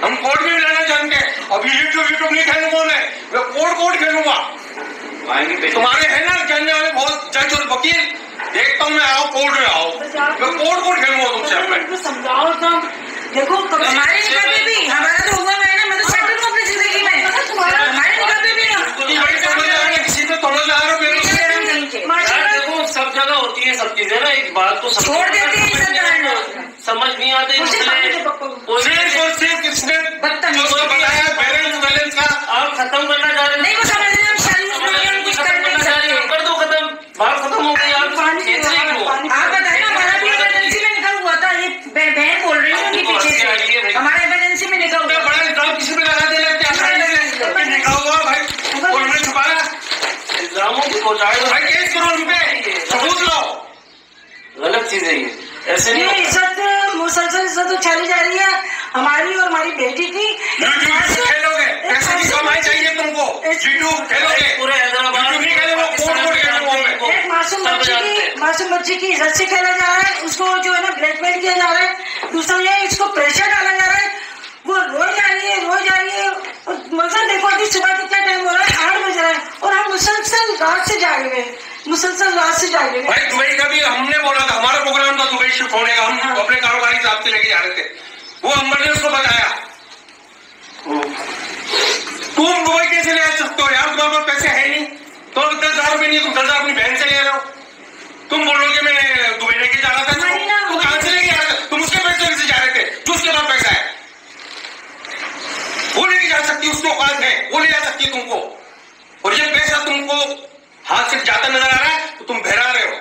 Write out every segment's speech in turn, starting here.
हम कोर्ट में लड़ना जानते हैं। अभी यूट्यूब नहीं खेलूंगा मैं कोर्ट खेलूंगा। तुम्हारे है ना जानने वाले बहुत जज और वकील, देखता हूँ मैं, आओ कोर्ट में आओ, मैं कोर्ट खेलूंगा तुमसे। समझाओ तो देखो हमारे निकाह पे भी हमारा तो हुआ है ना, मैं तो सेटल हूँ अपनी जिंदगी में, हमारे निकाह पे भी किसी पे समझ आ रहा हो। देखो सब जगह होती है सब चीजें ना, एक बात तो छोड़ देते हैं, समझ नहीं आते किसने बताया बैलेंस का आप खत्म करना चाह रहे नहीं, वो समझ रहे हैं कर दो खत्म, बात खत्म हो गई। आप बताए ना, हमारा भी इमरजेंसी में निकल हुआ था, ये बहन बोल रही है उनके पीछे से, हमारा इमरजेंसी में निकल हुआ। बड़ा इल्जाम किसी पे लगा दे निकला हुआ भाई, कोर्ट में छुपाया इल्जामों की पहुंचाए भाई, केस करो उन पे, सबूत लाओ। गलत चीज है ये, ऐसे नहीं। इज्जत मुसलसल इज्जत उछाली जा रही है हमारी और हमारी बेटी की। खेलोगे, पैसे की कमाई चाहिए तुमको, यूट्यूब खेलोगे, पूरे हैदराबाद नहीं खेलोगे, कोर्ट एक मासूम बच्ची की इज्जत से खेला जा रहा है, उसको जो है ना ब्लैकमेल किया जा रहा है। दूसरा ये इसको प्रेशर डाला जा रहा है, वो रोज जा रही है। मगर देखो अभी सुबह कितना टाइम हो रहा है, 8 बज रहा है, और हम मुसलसल रात से जागे हुए, भाई दुबई का भी हमने बोला था, हमारा प्रोग्राम था दुबई शिफ्ट होने का, हम अपने कारोबारी हिसाब से लेके जा रहे थे, वो अंबर ने उसको बताया। तुम दुबई कैसे ले सकते हो यार, तुम्हारे पास पैसे है नहीं, तो 10,000 रुपए नहीं, तुम 10,000 अपनी बहन से ले रहे हो। तुम बोलोगे मैं दुबई लेके जा रहा था, तो कहां से लेके जा रहे थे, तुम उसके पैसे से जा रहे थे, जो उसके पास पैसा है वो लेके जा सकती है, उसके औकात है, वो ले जा सकती है तुमको। और ये पैसा तुमको हाथ से जाता नजर आ रहा है तो तुम बहरा रहे हो।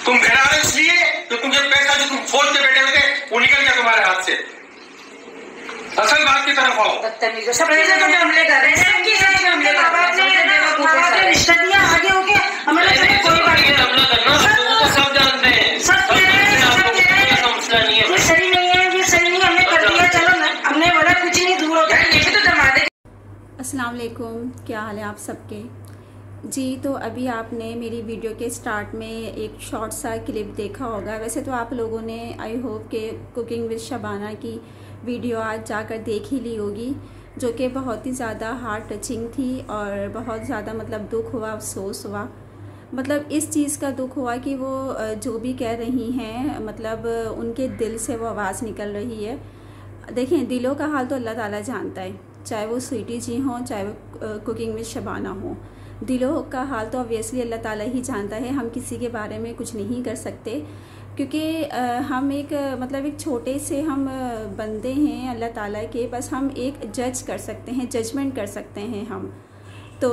तुम बहरा रहे हो इसलिए कि तुम ये पैसा जो तुम सोच के बैठे हुए थे वो निकल गया तुम्हारे हाथ से। असल बात की तरफ आओ। सब चीजें तो हमले कर रहे हैं, रिश्ता दिया आगे हो गया, हमें कोई बात नहीं, हमला करना लोगों को सब जानते हैं, समझना नहीं है, ये सही नहीं है, ये सही नहीं, हमने कर दिया, चलो हमने बोला कुछ नहीं, दूर हो जाए, ये भी तो दमा दे। अस्सलाम वालेकुम, क्या हाल है आप सबके जी। तो अभी आपने मेरी वीडियो के स्टार्ट में एक शॉर्ट सा क्लिप देखा होगा। वैसे तो आप लोगों ने आई होप के कुकिंग विद शबाना की वीडियो आज जाकर देख ही ली होगी, जो कि बहुत ही ज़्यादा हार्ट टचिंग थी और बहुत ज़्यादा मतलब दुख हुआ, अफसोस हुआ। मतलब इस चीज़ का दुख हुआ कि वो जो भी कह रही हैं, मतलब उनके दिल से वो आवाज़ निकल रही है। देखें, दिलों का हाल तो अल्लाह ताला जानता है, चाहे वो स्वीटी जी हों, चाहे वो कुकिंग विद शबाना हो। दिलों का हाल तो ऑब्वियसली अल्लाह ताला ही जानता है, हम किसी के बारे में कुछ नहीं कर सकते, क्योंकि हम एक मतलब एक छोटे से हम बंदे हैं अल्लाह ताला के, बस हम एक जज कर सकते हैं, जजमेंट कर सकते हैं हम तो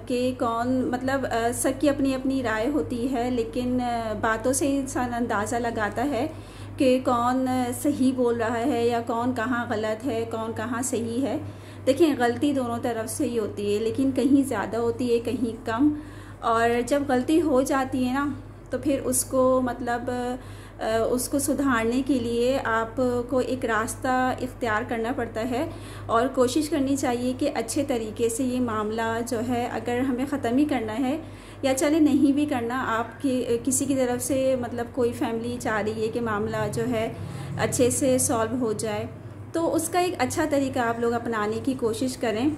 कि कौन मतलब सबकी अपनी अपनी राय होती है, लेकिन बातों से इंसान अंदाज़ा लगाता है कि कौन सही बोल रहा है या कौन कहाँ गलत है, कौन कहाँ सही है। देखिए, गलती दोनों तरफ से ही होती है, लेकिन कहीं ज़्यादा होती है, कहीं कम। और जब गलती हो जाती है ना, तो फिर उसको मतलब उसको सुधारने के लिए आपको एक रास्ता इख्तियार करना पड़ता है और कोशिश करनी चाहिए कि अच्छे तरीके से ये मामला जो है, अगर हमें ख़त्म ही करना है या चले नहीं भी करना, आपकी किसी की तरफ से मतलब कोई फैमिली चाह रही है कि मामला जो है अच्छे से सॉल्व हो जाए, तो उसका एक अच्छा तरीका आप लोग अपनाने की कोशिश करें।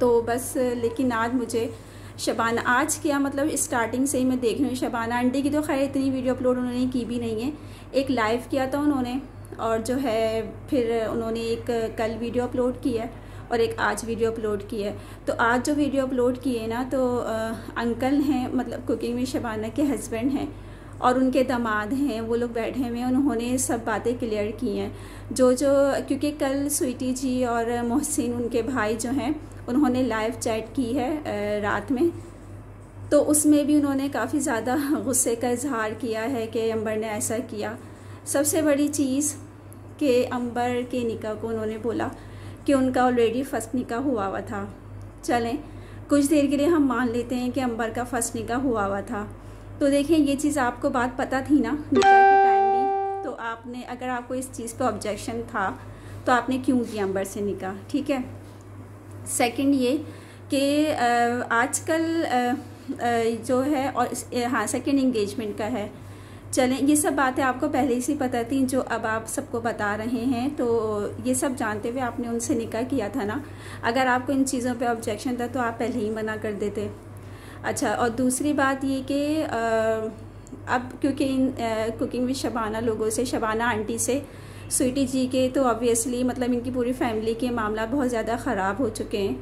तो बस लेकिन आज मुझे शबाना आज क्या मतलब स्टार्टिंग से ही मैं देख रही हूँ, शबाना आंटी की तो खैर इतनी वीडियो अपलोड उन्होंने की भी नहीं है। एक लाइव किया था उन्होंने, और जो है फिर उन्होंने एक कल वीडियो अपलोड की है और एक आज वीडियो अपलोड की है। तो आज जो वीडियो अपलोड की है ना, तो अंकल हैं, मतलब कुकिंग में शबाना के हस्बैंड हैं और उनके दामाद हैं, वो लोग बैठे हुए हैं, उन्होंने सब बातें क्लियर की हैं जो क्योंकि कल स्वीटी जी और मोहसिन उनके भाई जो हैं, उन्होंने लाइव चैट की है रात में, तो उसमें भी उन्होंने काफ़ी ज़्यादा गुस्से का इजहार किया है कि अंबर ने ऐसा किया। सबसे बड़ी चीज़ कि अंबर के निकाह को उन्होंने बोला कि उनका ऑलरेडी फर्स्ट निकाह हुआ था। चलें, कुछ देर के लिए हम मान लेते हैं कि अंबर का फर्स्ट निकाह हुआ था, तो देखें ये चीज़ आपको बात पता थी ना निकाह के टाइम भी, तो आपने अगर आपको इस चीज़ पे ऑब्जेक्शन था तो आपने क्यों किया अंबर से निकाह, ठीक है। सेकंड ये कि आजकल जो है, और हाँ सेकंड इंगेजमेंट का है, चलें, ये सब बातें आपको पहले से पता थी जो अब आप सबको बता रहे हैं, तो ये सब जानते हुए आपने उनसे निकाह किया था ना। अगर आपको इन चीज़ों पे ऑब्जेक्शन था तो आप पहले ही मना कर देते। अच्छा, और दूसरी बात ये कि अब क्योंकि इन कुकिंग विद शबाना लोगों से, शबाना आंटी से, स्वीटी जी के, तो ऑब्वियसली मतलब इनकी पूरी फैमिली के मामला बहुत ज़्यादा ख़राब हो चुके हैं।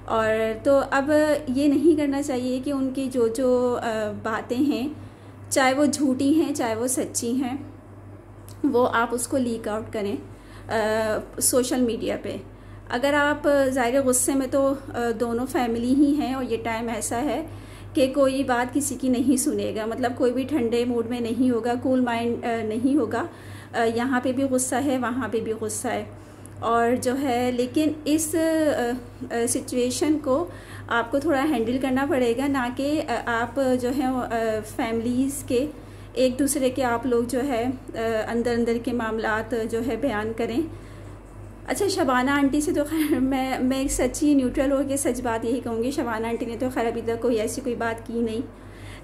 और तो अब ये नहीं करना चाहिए कि उनकी जो जो बातें हैं, चाहे वो झूठी हैं चाहे वो सच्ची हैं, वो आप उसको लीक आउट करें सोशल मीडिया पे। अगर आप ज़ाहिर गुस्से में तो दोनों फैमिली ही हैं, और ये टाइम ऐसा है कि कोई बात किसी की नहीं सुनेगा, मतलब कोई भी ठंडे मूड में नहीं होगा, कूल माइंड नहीं होगा। यहाँ पे भी गुस्सा है, वहाँ पे भी गुस्सा है, और जो है लेकिन इस सिचुएशन को आपको थोड़ा हैंडल करना पड़ेगा, ना कि आप जो है फैमिलीज़ के एक दूसरे के आप लोग जो है अंदर अंदर के मामलात जो है बयान करें। अच्छा, शबाना आंटी से तो खैर मैं एक सच्ची न्यूट्रल हो के सच बात यही कहूँगी, शबाना आंटी ने तो खैर अभी तक कोई ऐसी कोई बात की नहीं,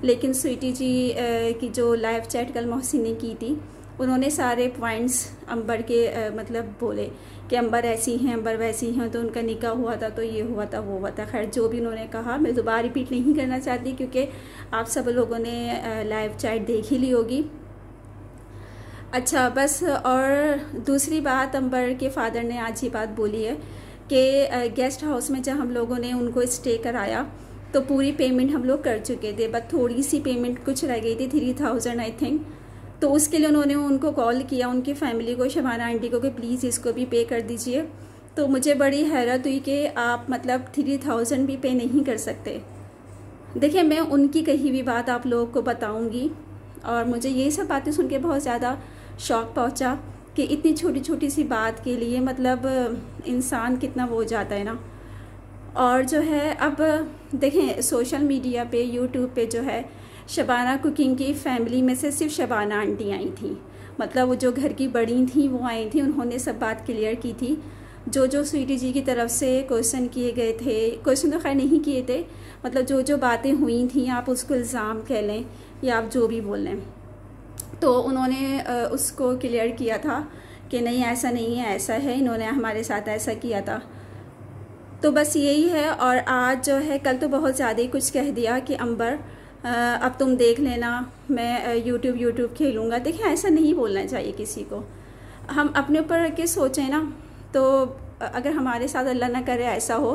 लेकिन स्वीटी जी की जो लाइव चैट कल मोहसिन ने की थी, उन्होंने सारे पॉइंट्स अंबर के मतलब बोले कि अंबर ऐसी हैं, अंबर वैसी हैं, तो उनका निकाह हुआ था, तो ये हुआ था, वो हुआ था। खैर जो भी उन्होंने कहा मैं दोबारा रिपीट नहीं करना चाहती, क्योंकि आप सब लोगों ने लाइव चैट देख ही ली होगी। अच्छा बस, और दूसरी बात, अंबर के फादर ने आज ही बात बोली है कि गेस्ट हाउस में जब हम लोगों ने उनको स्टे कराया तो पूरी पेमेंट हम लोग कर चुके थे, बस थोड़ी सी पेमेंट कुछ रह गई थी, 3000 आई थिंक। तो उसके लिए उन्होंने उनको कॉल किया, उनकी फैमिली को, शबाना आंटी को, कि प्लीज़ इसको भी पे कर दीजिए। तो मुझे बड़ी हैरत हुई कि आप मतलब 3000 भी पे नहीं कर सकते। देखिए, मैं उनकी कही हुई बात आप लोगों को बताऊंगी, और मुझे ये सब बातें सुन के बहुत ज़्यादा शौक़ पहुंचा कि इतनी छोटी छोटी सी बात के लिए मतलब इंसान कितना वो हो जाता है ना। और जो है अब देखें, सोशल मीडिया पे, यूट्यूब पे जो है शबाना कुकिंग की फैमिली में से सिर्फ शबाना आंटी आई थी, मतलब वो जो घर की बड़ी थी वो आई थी, उन्होंने सब बात क्लियर की थी। जो जो स्वीटी जी की तरफ से क्वेश्चन किए गए थे, क्वेश्चन तो खैर नहीं किए थे, मतलब जो जो बातें हुई थी, आप उसको इल्ज़ाम कह लें या आप जो भी बोल लें, तो उन्होंने उसको क्लियर किया था कि नहीं ऐसा नहीं है, ऐसा है, इन्होंने हमारे साथ ऐसा किया था। तो बस यही है। और आज जो है, कल तो बहुत ज़्यादा ही कुछ कह दिया कि अंबर अब तुम देख लेना, मैं यूट्यूब खेलूँगा। देखिए, ऐसा नहीं बोलना चाहिए किसी को। हम अपने ऊपर के सोचें ना, तो अगर हमारे साथ अल्लाह ना करे ऐसा हो,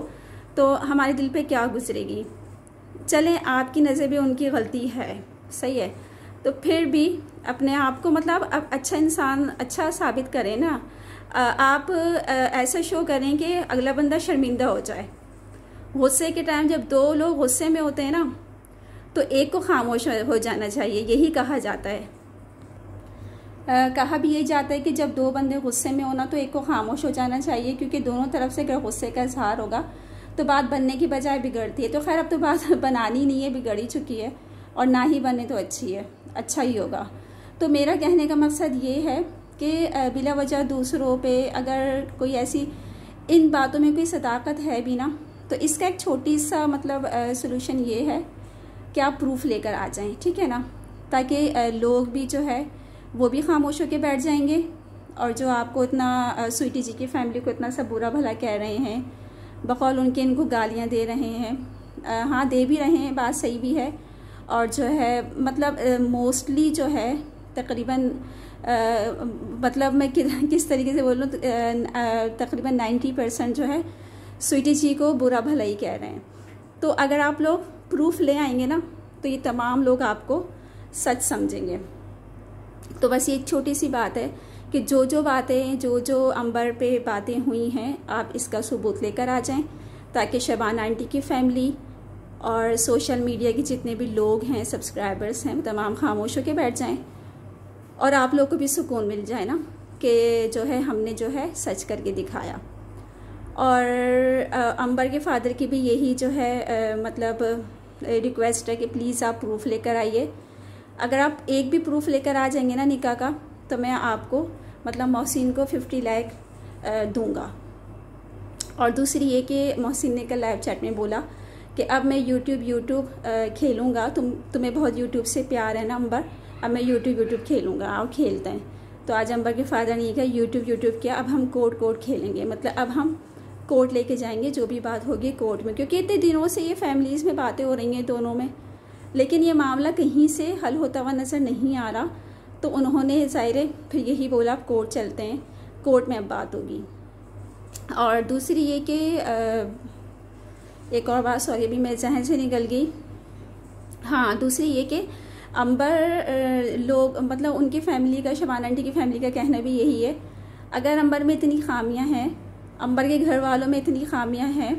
तो हमारे दिल पे क्या गुजरेगी। चलें, आपकी नज़र में उनकी गलती है, सही है, तो फिर भी अपने आप को मतलब अब अच्छा इंसान, अच्छा साबित करें ना। आप ऐसा शो करें कि अगला बंदा शर्मिंदा हो जाए। गुस्से के टाइम जब दो लोग गुस्से में होते हैं ना, तो एक को खामोश हो जाना चाहिए, यही कहा जाता है। कहा भी यही जाता है कि जब दो बंदे गुस्से में होना तो एक को खामोश हो जाना चाहिए, क्योंकि दोनों तरफ से अगर गुस्से का इजहार होगा तो बात बनने की बजाय बिगड़ती है। तो खैर अब तो बात बनानी नहीं है, बिगड़ ही चुकी है, और ना ही बने तो अच्छी है, अच्छा ही होगा। तो मेरा कहने का मकसद ये है कि बिला वजह दूसरों पे अगर कोई ऐसी इन बातों में कोई सदाकत है भी ना, तो इसका एक छोटी सा मतलब सलूशन ये है कि आप प्रूफ लेकर आ जाएं, ठीक है ना, ताकि लोग भी जो है वो भी खामोश होकर बैठ जाएंगे। और जो आपको इतना स्वीटी जी की फैमिली को इतना सा बुरा भला कह रहे हैं, बकौल उनके इनको गालियां दे रहे हैं, हाँ दे भी रहे हैं, बात सही भी है। और जो है मतलब मोस्टली जो है तकरीबन मतलब मैं किस तरीके से बोलूँ, तकरीबन 90% जो है स्वीटी जी को बुरा भला ही कह रहे हैं। तो अगर आप लोग प्रूफ ले आएंगे ना, तो ये तमाम लोग आपको सच समझेंगे। तो बस ये एक छोटी सी बात है कि जो जो बातें, जो जो अंबर पे बातें हुई हैं, आप इसका सबूत लेकर आ जाएं, ताकि शबाना आंटी की फैमिली और सोशल मीडिया के जितने भी लोग हैं, सब्सक्राइबर्स हैं, तमाम खामोश होकर बैठ जाएं, और आप लोग को भी सुकून मिल जाए ना कि जो है हमने जो है सच करके दिखाया। और अंबर के फादर की भी यही जो है मतलब रिक्वेस्ट है कि प्लीज़ आप प्रूफ लेकर आइए। अगर आप एक भी प्रूफ लेकर आ जाएंगे ना निकाह का, तो मैं आपको मतलब मोहसिन को 50 लाख दूंगा। और दूसरी ये कि मोहसिन ने कल लाइव चैट में बोला कि अब मैं यूट्यूब खेलूँगा, तुम्हें बहुत यूट्यूब से प्यार है ना अंबर, अब मैं यूट्यूब खेलूँगा, आओ खेलते हैं। तो आज अंबर के फादर ने कहा यूट्यूब किया, अब हम कोर्ट खेलेंगे, मतलब अब हम कोर्ट लेके जाएंगे, जो भी बात होगी कोर्ट में, क्योंकि इतने दिनों से ये फैमिलीज़ में बातें हो रही हैं दोनों में, लेकिन ये मामला कहीं से हल होता हुआ नज़र नहीं आ रहा। तो उन्होंने ज़ाहिर है फिर यही बोला अब कोर्ट चलते हैं, कोर्ट में अब बात होगी। और दूसरी ये कि एक और बात, सॉरी अभी मेरे जहन से निकल गई, हाँ दूसरी ये कि अंबर लोग मतलब उनकी फैमिली का, शबान आंटी की फैमिली का कहना भी यही है, अगर अंबर में इतनी खामियां हैं, अंबर के घर वालों में इतनी खामियां हैं,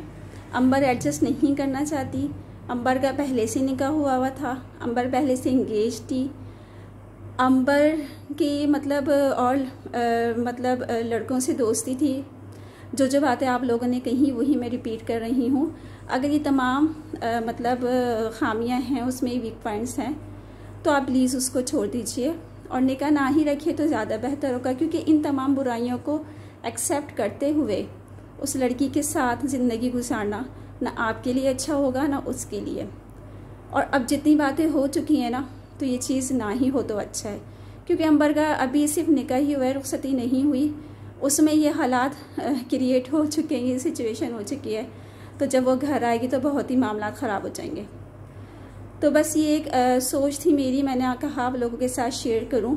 अंबर एडजस्ट नहीं करना चाहती, अंबर का पहले से निकाह हुआ था, अंबर पहले से इंगेज थी, अंबर की मतलब और मतलब लड़कों से दोस्ती थी, जो बातें आप लोगों ने कही वही मैं रिपीट कर रही हूँ। अगर ये तमाम मतलब खामियां हैं, उसमें वीक पॉइंट्स हैं, तो आप प्लीज़ उसको छोड़ दीजिए और निकाह ना ही रखिए तो ज़्यादा बेहतर होगा, क्योंकि इन तमाम बुराइयों को एक्सेप्ट करते हुए उस लड़की के साथ ज़िंदगी गुजारना ना आपके लिए अच्छा होगा ना उसके लिए। और अब जितनी बातें हो चुकी हैं ना, तो ये चीज़ ना ही हो तो अच्छा है, क्योंकि अंबर का अभी सिर्फ निकाह ही हुआ है, रुखसती नहीं हुई, उसमें ये हालात क्रिएट हो चुके हैं, ये सिचुएशन हो चुकी है। तो जब वो घर आएगी तो बहुत ही मामला ख़राब हो जाएंगे। तो बस ये एक सोच थी मेरी, मैंने कहा आप लोगों के साथ शेयर करूं।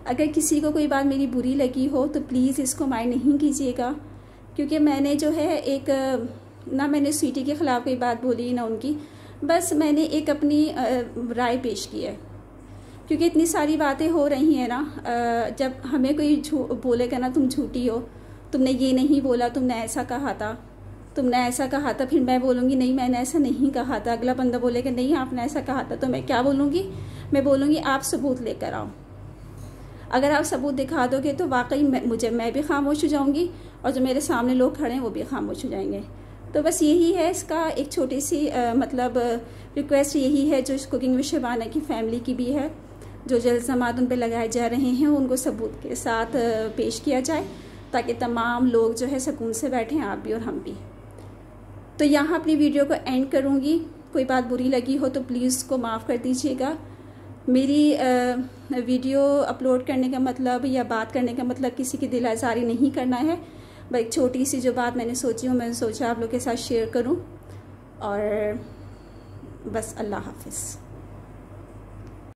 अगर किसी को कोई बात मेरी बुरी लगी हो तो प्लीज़ इसको माइंड नहीं कीजिएगा, क्योंकि मैंने जो है एक ना मैंने स्वीटी के ख़िलाफ़ कोई बात बोली ना उनकी, बस मैंने एक अपनी राय पेश की है, क्योंकि इतनी सारी बातें हो रही हैं ना, जब हमें कोई बोलेगा ना तुम झूठी हो, तुमने ये नहीं बोला, तुमने ऐसा कहा था, तुमने ऐसा कहा था, फिर मैं बोलूँगी नहीं मैंने ऐसा नहीं कहा था, अगला बंदा बोलेगा नहीं आपने ऐसा कहा था, तो मैं क्या बोलूँगी, मैं बोलूँगी आप सबूत लेकर आओ। अगर आप सबूत दिखा दोगे तो वाकई मैं भी खामोश हो जाऊँगी और जो मेरे सामने लोग खड़े हैं वो भी खामोश हो जाएंगे। तो बस यही है इसका एक छोटी सी मतलब रिक्वेस्ट यही है, जो इस कुकिंग विद शबाना की फैमिली की भी है, जो इल्ज़ामात उन पर लगाए जा रहे हैं उनको सबूत के साथ पेश किया जाए, ताकि तमाम लोग जो है सुकून से बैठें, आप भी और हम भी। तो यहाँ अपनी वीडियो को एंड करूँगी, कोई बात बुरी लगी हो तो प्लीज़ उसको माफ़ कर दीजिएगा। मेरी वीडियो अपलोड करने का मतलब या बात करने का मतलब किसी की दिल आज़ारी नहीं करना है, बस एक छोटी सी जो बात मैंने सोची हूँ, मैंने सोचा आप लोग के साथ शेयर करूँ। और बस अल्लाह हाफ़िज़।